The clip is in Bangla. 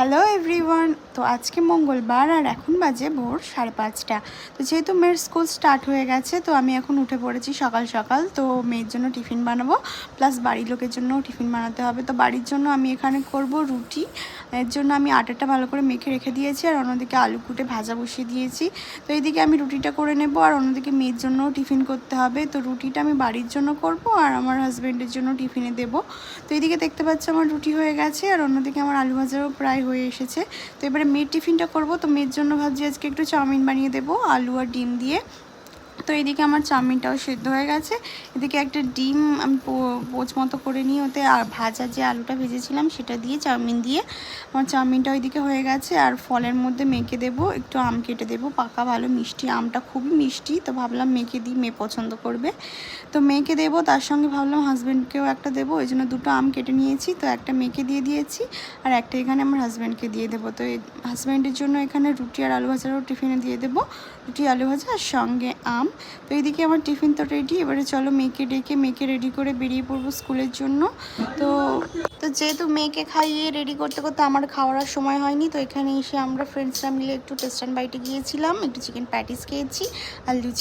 Hello everyone. তো আজকে মঙ্গলবার আর এখন বাজে ভোর 5:30। তো যেহেতু মেয়ের স্কুল স্টার্ট হয়ে গেছে তো আমি এখন উঠে পড়েছি সকাল সকাল। তো মেয়ের জন্য টিফিন বানাবো, প্লাস বাড়ির লোকের জন্যও টিফিন বানাতে হবে। তো বাড়ির জন্য আমি এখানে করব রুটি। এর জন্য আমি আটাটা ভালো করে মেখে রেখে দিয়েছি আর অন্যদিকে আলু কুটে ভাজা বসিয়ে দিয়েছি। তো এইদিকে আমি রুটিটা করে নেব আর অন্যদিকে মেয়ের জন্যও টিফিন করতে হবে। তো রুটিটা আমি বাড়ির জন্য করব আর আমার হাজব্যান্ডের জন্য টিফিনে দেব। তো এইদিকে দেখতে পাচ্ছি আমার রুটি হয়ে গেছে আর অন্যদিকে আমার আলু ভাজাও প্রায় হয়ে এসেছে। তো এবারে মেয়ের টিফিনটা করব। তো মেয়ের জন্য ভাবছি আজকে একটু চাউমিন বানিয়ে দেবো আলু আর ডিম দিয়ে। তো এদিকে আমার চাউমিনটাও সেদ্ধ হয়ে গেছে। এদিকে একটা ডিম আমি পোচ মতো করে নিয়ে ওতে আর ভাজা যে আলুটা ভেজেছিলাম সেটা দিয়ে চাউমিন দিয়ে আমার চাউমিনটা ওইদিকে হয়ে গেছে। আর ফলের মধ্যে মেখে দেবো, একটু আম কেটে দেবো, পাকা ভালো মিষ্টি আমটা খুবই মিষ্টি। তো ভাবলাম মেখে দিই, মেয়ে পছন্দ করবে। তো মেয়েকে দেবো, তার সঙ্গে ভাবলাম হাজব্যান্ডকেও একটা দেবো, ওই জন্য দুটো আম কেটে নিয়েছি। তো একটা মেয়েকে দিয়ে দিয়েছি আর একটা এখানে আমার হাজব্যান্ডকে দিয়ে দেবো। তো এই হাজব্যান্ডের জন্য এখানে রুটি আর আলু ভাজারও টিফিনে দিয়ে দেবো, রুটি আলু ভাজা আর সঙ্গে আম। তো এইদিকে আমার টিফিন তো রেডি। এবারে চলো মেয়েকে ডেকে মেয়েকে রেডি করে বেরিয়ে পড়বো স্কুলের জন্য। তো তো যেহেতু মেয়েকে খাইয়ে রেডি করতে করতে আমার খাওয়ার সময় হয়নি, তো এখানে এসে আমরা ফ্রেন্ডসরা মিলে একটু টেস্ট অ্যান্ড বাইটে গিয়েছিলাম, একটু চিকেন প্যাটিস খেয়েছি আর লুচি।